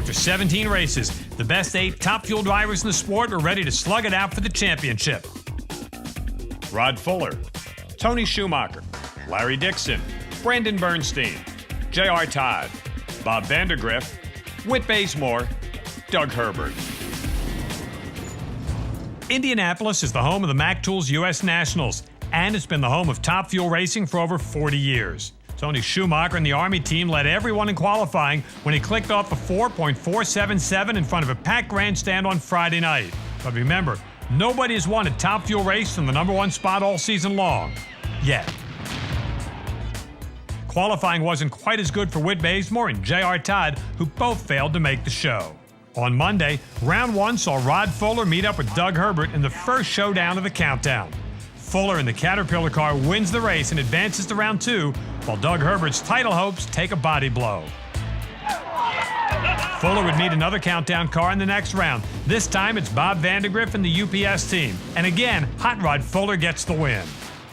After 17 races, the best 8 top fuel drivers in the sport were ready to slug it out for the championship. Rod Fuller, Tony Schumacher, Larry Dixon, Brandon Bernstein, J.R. Todd, Bob Vandergriff, Whit Bazemore, Doug Herbert. Indianapolis is the home of the Mac Tools U.S. Nationals, and it's been the home of top fuel racing for over 40 years. Tony Schumacher and the Army team led everyone in qualifying when he clicked off a 4.477 in front of a packed grandstand on Friday night. But remember, nobody has won a top fuel race from the #1 spot all season long. Yet. Qualifying wasn't quite as good for Whit Bazemore and J.R. Todd, who both failed to make the show. On Monday, round 1 saw Rod Fuller meet up with Doug Herbert in the first showdown of the countdown. Fuller in the Caterpillar car wins the race and advances to round 2, while Doug Herbert's title hopes take a body blow. Fuller would meet another countdown car in the next round. This time it's Bob Vandergriff and the UPS team. And again, Hot Rod Fuller gets the win.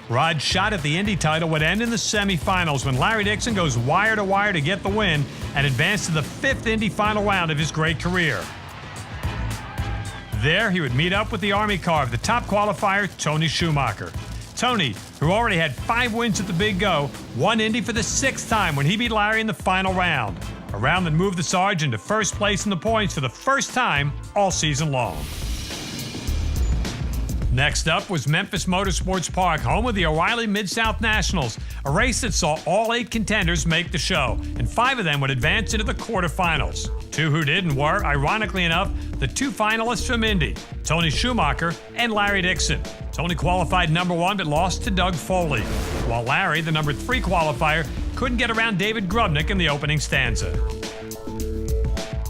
Rod's shot at the Indy title would end in the semifinals when Larry Dixon goes wire to wire to get the win and advance to the 5th Indy final round of his great career. There, he would meet up with the Army car of the top qualifier, Tony Schumacher. Tony, who already had 5 wins at the Big Go, won Indy for the 6th time when he beat Larry in the final round, a round that moved the Sarge into first place in the points for the first time all season long. Next up was Memphis Motorsports Park, home of the O'Reilly Mid-South Nationals, a race that saw all 8 contenders make the show, and 5 of them would advance into the quarterfinals. 2 who didn't were, ironically enough, the 2 finalists from Indy, Tony Schumacher and Larry Dixon. Tony qualified #1 but lost to Doug Foley, while Larry, the #3 qualifier, couldn't get around David Grubnick in the opening stanza.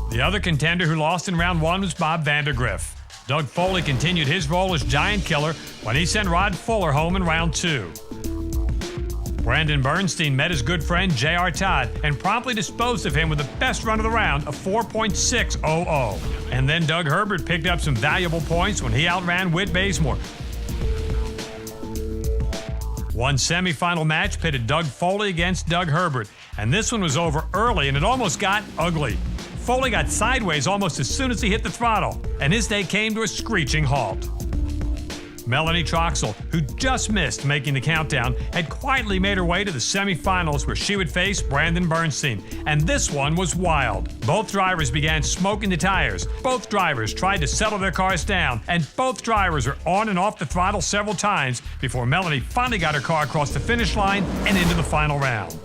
The other contender who lost in round 1 was Bob Vandergriff. Doug Foley continued his role as giant killer when he sent Rod Fuller home in round 2. Brandon Bernstein met his good friend J.R. Todd and promptly disposed of him with the best run of the round, a 4.600. And then Doug Herbert picked up some valuable points when he outran Whit Bazemore. One semifinal match pitted Doug Foley against Doug Herbert, and this one was over early and it almost got ugly. Foley got sideways almost as soon as he hit the throttle, and his day came to a screeching halt. Melanie Troxel, who just missed making the countdown, had quietly made her way to the semifinals where she would face Brandon Bernstein, and this one was wild. Both drivers began smoking the tires, both drivers tried to settle their cars down, and both drivers were on and off the throttle several times before Melanie finally got her car across the finish line and into the final round.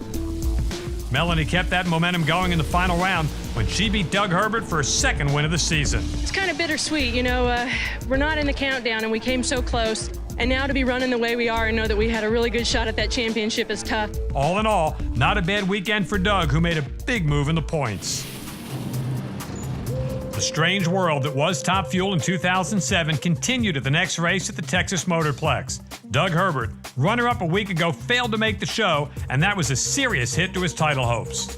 Melanie kept that momentum going in the final round when she beat Doug Herbert for her 2nd win of the season. It's kind of bittersweet, we're not in the countdown and we came so close, and now to be running the way we are and know that we had a really good shot at that championship is tough. All in all, not a bad weekend for Doug, who made a big move in the points. The strange world that was Top Fuel in 2007 continued at the next race at the Texas Motorplex. Doug Herbert, runner-up a week ago, failed to make the show, and that was a serious hit to his title hopes.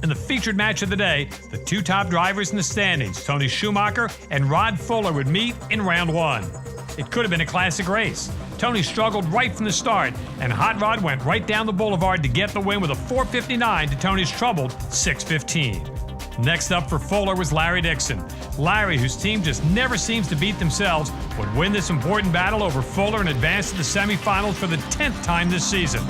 In the featured match of the day, the 2 top drivers in the standings, Tony Schumacher and Rod Fuller, would meet in round 1. It could have been a classic race. Tony struggled right from the start, and Hot Rod went right down the boulevard to get the win with a 4.59 to Tony's troubled 6.15. Next up for Fuller was Larry Dixon. Larry, whose team just never seems to beat themselves, would win this important battle over Fuller and advance to the semifinals for the 10th time this season.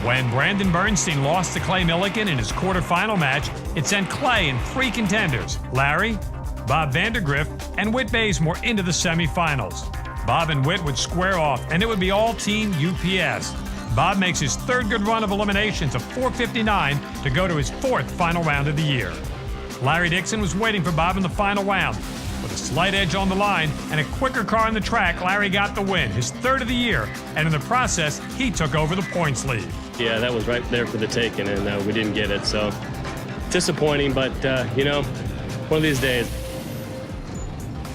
When Brandon Bernstein lost to Clay Millican in his quarterfinal match, it sent Clay and 3 contenders, Larry, Bob Vandergriff, and Whit Bazemore, into the semifinals. Bob and Whit would square off, and it would be all Team UPS. Bob makes his 3rd good run of eliminations, a 4.59, to go to his 4th final round of the year. Larry Dixon was waiting for Bob in the final round. With a slight edge on the line and a quicker car on the track, Larry got the win, his 3rd of the year, and in the process, he took over the points lead. Yeah, that was right there for the taking, and we didn't get it, so disappointing, but, one of these days.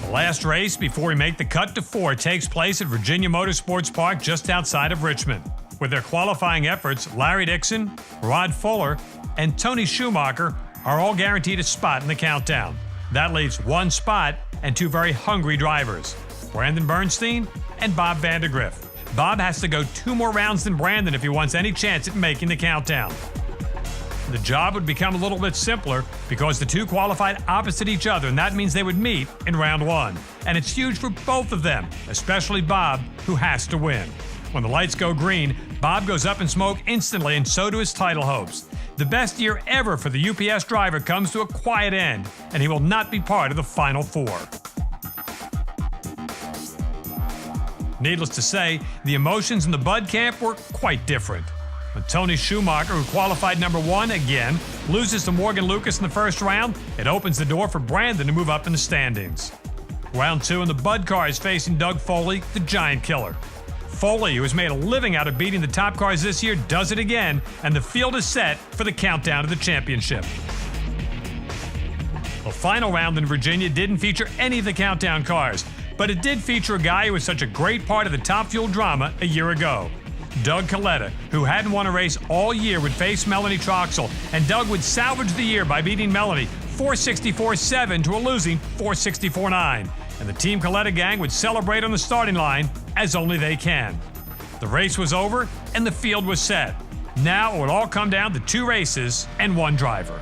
The last race before we make the cut to 4 takes place at Virginia Motorsports Park just outside of Richmond. With their qualifying efforts, Larry Dixon, Rod Fuller, and Tony Schumacher are all guaranteed a spot in the countdown. That leaves 1 spot and 2 very hungry drivers, Brandon Bernstein and Bob The job would become a little bit simpler because the two qualified opposite each other, and that means they would meet in round one. And it's huge for both of them, especially Bob, who has to win. When the lights go green, Bob goes up in smoke instantly, and so do his title hopes. The best year ever for the UPS driver comes to a quiet end, and he will not be part of the Final Four. Needless to say, the emotions in the Bud camp were quite different. When Tony Schumacher, who qualified number one again, loses to Morgan Lucas in the first round, it opens the door for Brandon to move up in the standings. Round two, and the Bud car is facing Doug Foley, the Giant Killer. Foley, who has made a living out of beating the top cars this year, does it again, and the field is set for the countdown to the championship. The final round in Virginia didn't feature any of the countdown cars, but it did feature a guy who was such a great part of the Top Fuel drama a year ago. Doug Coletta, who hadn't won a race all year, would face Melanie Troxel, and Doug would salvage the year by beating Melanie 464.7 to a losing 464.9. And the Team Coletta gang would celebrate on the starting line as only they can. The race was over, and the field was set. Now it would all come down to two races and one driver.